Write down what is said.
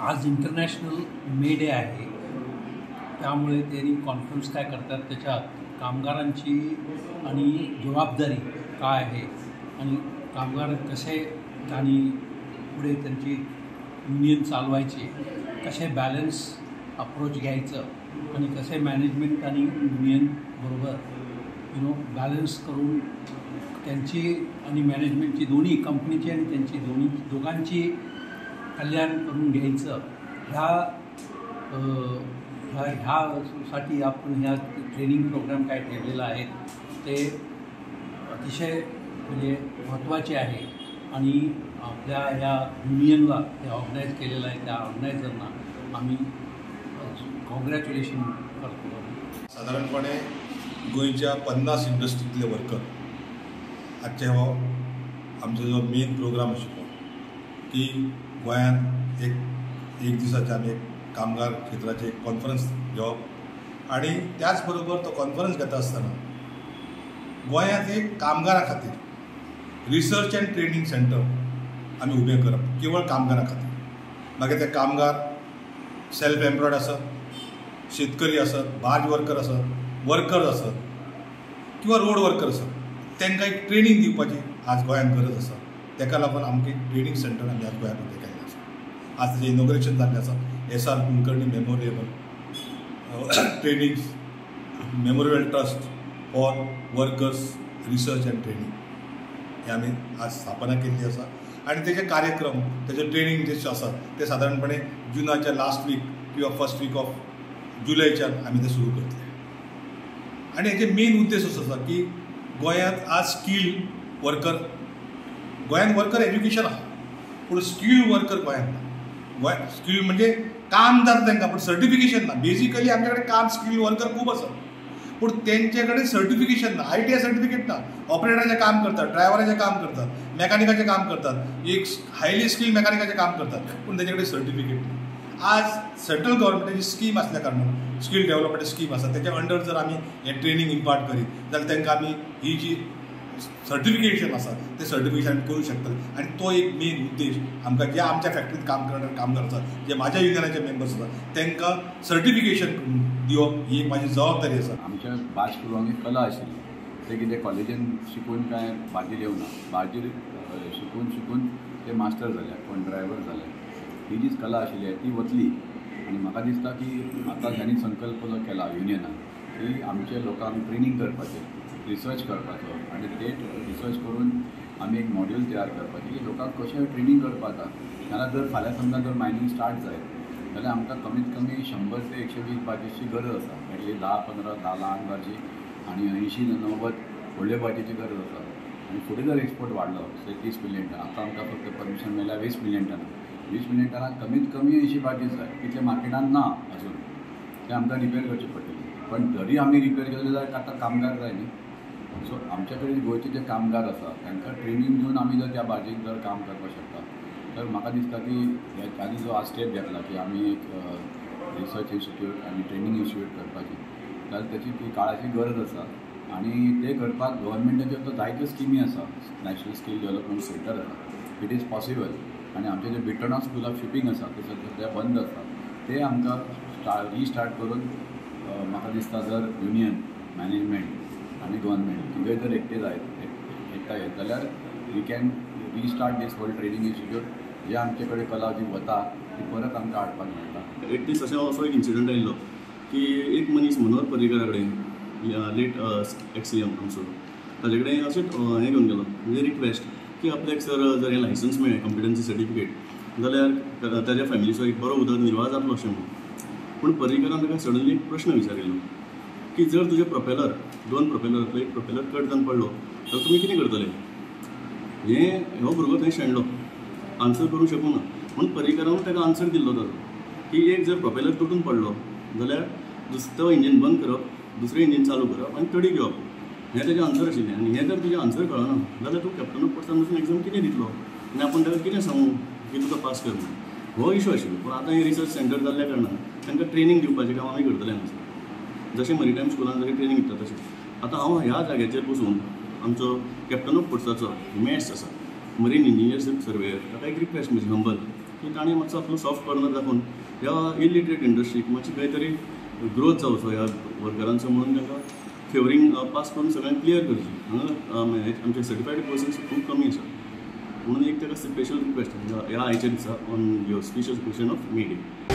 आज इंटरनॅशनल मे डे आहे, त्यामुळे त्यांनी कॉन्फरन्स काय करतात त्याच्यात कामगारांची आणि जबाबदारी काय आहे आणि कामगार कसे आणि पुढे त्यांची युनियन चालवायची, कसे बॅलन्स अप्रोच घ्यायचं आणि कसे मॅनेजमेंट आणि युनियन बरोबर बॅलन्स करून त्यांची आणि मॅनेजमेंटची दोन्ही कंपनीची आणि त्यांची दोघांची कल्याण करून घ्यायचं ह्यासाठी आपण ह्या ट्रेनिंग प्रोग्राम काय ठेवलेला आहे ते अतिशय म्हणजे महत्त्वाचे आहे आणि आपल्या ह्या युनियनला ते ऑर्गनाईज केलेलं आहे त्या ऑर्गनायझरना आम्ही कॉंग्रॅच्युलेशन करतो. साधारणपणे गोंयच्या 50 इंडस्ट्रीतले वर्कर आजचे हो आमचो जो मेन प्रोग्राम आशिल्लो की गोंयांत एक दिसाचे आमी एक कामगार क्षेत्राचे एक कॉन्फरन्स घेवप आणि त्याच बरोबर तो कॉन्फरन्स घेता आसतना गोंयांत एक कामगारा खातीर रिसर्च एंड ट्रेनिंग सेंटर आमी उबें करप केवळ कामगारा खातीर. मागीर ते कामगार सेल्फ एम्प्लॉयड आसत, शेतकरी आसत, बार्ज वर्कर आसत, वर्कर्स आसत किंवा रोड वर्कर आसत, तांकां एक ट्रेनिंग दिवपाची आज गोंयांत गरज आसा. ताका लागून आमकां एक ट्रेनिंग सेंटर आमी आज गोंयांत उबें केल्लें आसा. आज तेजें इनॉग्रेशन जाल्लें आसा. SR Kulkarni memorial training memorial trust for workers research end training हे आमी आज स्थापना केल्ली आसा आनी तेजे कार्यक्रम तेजे ट्रेनिंग जे आसा ते सादारणपणे जुनाच्या लास्ट वीक किंवा फर्स्ट वीक ऑफ जुलयच्यान आमी ते सुरू करतले. आनी हेजे मेन उद्देश असो आसा की गोंयांत आज स्कील वर्कर गोंयांत वर्कर एज्युकेशन आसा पूण स्कील वर्कर गोंयांत ना. गोंय स्कील म्हणजे काम जाता तांकां पूण सर्टिफिकेशन ना. बेजिकली आमचे कडेन काम स्कील वर्कर खूब आसा पूण तेंचे कडेन सर्टिफिकेशन ना. ITI सर्टिफिकेट ना. ऑपरेटराचें काम करतात, ड्रायव्हराचें काम करतात, मॅकॅनिकाचें काम करतात, एक हायली स्कील मॅकॅनिकाचें काम करतात पूण तेंचे कडेन सर्टिफिकेट ना. आज सेंट्रल गव्हर्मेंटाची स्कीम आसल्या कारणान स्कील डेव्हलपमेंट स्कीम आसा तेच्या अंडर जर आमी हें ट्रेनिंग इम्पार्ट करीत जाल्यार तांकां आमी ही जी सर्टिफिकेशन आसा ते सर्टिफिकेशन करूं शकतात. आनी तो एक मेन उद्देश आमकां जे आमच्या फॅक्टरींत काम करणारे कामगार आसात, जे म्हाज्या युनियनाचे मेंबर्स आसात तांकां सर्टिफिकेशन दिवप ही एक म्हाजी जबाबदारी आसा. आमच्या भाश पुरवणी कला आशिल्ली ते कितें कॉलेजीन शिकून काय बाजीर येवना. बाजीर शिकून ते मास्टर जाले, कोण ड्रायव्हर जाले. ही जी कला आशिल्ली ती वतली आनी म्हाका दिसता की आतां तांणी संकल्प जो केला युनियनान की आमच्या लोकांक ट्रेनिंग करपाचें, रिसर्च करपाचो आनी ते रिसर्च करून आमी एक मॉड्यूल तयार करपाचें की लोकांक कशें ट्रेनिंग करपा जाता. नाजाल्यार जर फाल्यां समजा जर मायनींग स्टार्ट जायत जाल्यार आमकां कमीत कमी 100 ते 120 बाजीची गरज आसा. एटलीस्ट 10-15 ल्हान बाजी आनी 80-90 व्हडल्यो बाजीची गरज आसा. आनी फुडें जर एक्सपोर्ट वाडलो 30 मिलियन टन, आतां आमकां फक्त परमिशन मेळ्ळ्या 20 मिलियन टन. 20 मिलियन टनाक कमीत कमी 80 बाजीच जाय. तितले मार्केटान ना अजून. ते आमकां रिपेर करचें पडटलें. पण जरी आमी रिपेर केलें जाल्यार आतां कामगार जाय न्ही. सो आमच्या कडेन गोंयचे जे कामगार आसा तांकां ट्रेनिंग दिवन आमी जर त्या बाजेक जर काम करपाक शकता तर म्हाका दिसता की आनी जो आज स्टेप घेतला की आमी एक रिसर्च इन्स्टिट्यूट आनी ट्रेनिंग इन्स्टिट्यूट करपाची जाल्यार त्याची ती काळाची गरज आसा. आनी ते करपाक गव्हर्मेंटाच्यो तो जायत्यो स्किमी आसा. नॅशनल स्कील डेव्हलपमेंट सेंटर आसा. It is possible. आनी आमचें जें बिटर्ना स्कूल ऑफ शिपींग आसा ते सद्या बंद आसा. ते आमकां रिस्टार्ट करून म्हाका दिसता जर युनियन मॅनेजमेंट आनी गव्हर्मेंट तिगूय जर एकठांय जायत जाल्यार we can restart this whole training institute. जे आमचे कडेन कला जी वता ती परत आमकां हाडपाक मेळटा. एक दीस अशें असो एक इन्सिडंट आयिल्लो की एक मनीस मनोहर पर्रीकरा कडेन लेट एक्स-CM आमचो ताजे कडेन अशेंच हें घेवन गेलो म्हणजे रिक्वेस्ट की आपल्याक जर हें लायसन्स मेळ्ळें कॉम्पिटन्सी सर्टिफिकेट जाल्यार ताज्या फॅमिलीचो एक बरो उदरनिर्वाह जातलो अशें म्हणून. पूण पर्रीकरान ताका सडनली एक प्रश्न विचारिल्लो की जर तुजे प्रोपेलर 2 प्रोपेलरांतलो एक प्रोपेलर कट जावन पडलो तर तुमी कितें करतले. हो भुरगो थंय शेणलो, आन्सर करूंक शकूं ना. म्हणून पर्रीकरान ताका आन्सर दिल्लो ताजो की एक जर प्रोपेलर तुटून पडलो जाल्यार तो इंजीन बंद करप, दुसरें इंजीन चालू करप आनी तडी घेवप. हें तेजें आन्सर आशिल्लें. आनी हें जर तुजें आन्सर कळना जाल्यार तूं कॅप्टन ऑफ पोस्टान वचून एग्जाम कितें दितलो आनी आपूण ताका कितें सांगूं की तुका पास कर म्हणून. हो इशू आशिल्लो. पूण आतां हें रिसर्च सेंटर जाल्ल्या कारणान तांकां ट्रेनिंग दिवपाचें काम आमी करतले हांगासर. जशें मॅरिटायम स्कुलान जरी ट्रेनिंग दिता तशें आतां हांव ह्या जाग्याचेर बसून आमचो कॅप्टन ऑफ पोस्टाचो मॅथ्स आसा मरीन इंजिनियरशीप सर्वेयर ताका एक रिक्वेस्ट म्हजी हंबल की ताणें मातसो आपलो सॉफ्ट कॉर्नर दाखोवन ह्या इलिटरेट इंडस्ट्रीक मातशी खंय तरी ग्रोथ जावचो ह्या वर्करांचो म्हणून तांकां फेवरींग पास करून सगळ्यांक क्लियर करची. हांगा आमचे सर्टिफायड पर्सन्स खूब कमी आसा म्हणून एक ताका स्पेशल रिक्वेस्ट ह्या आयच्या दिसा on your special question of May day.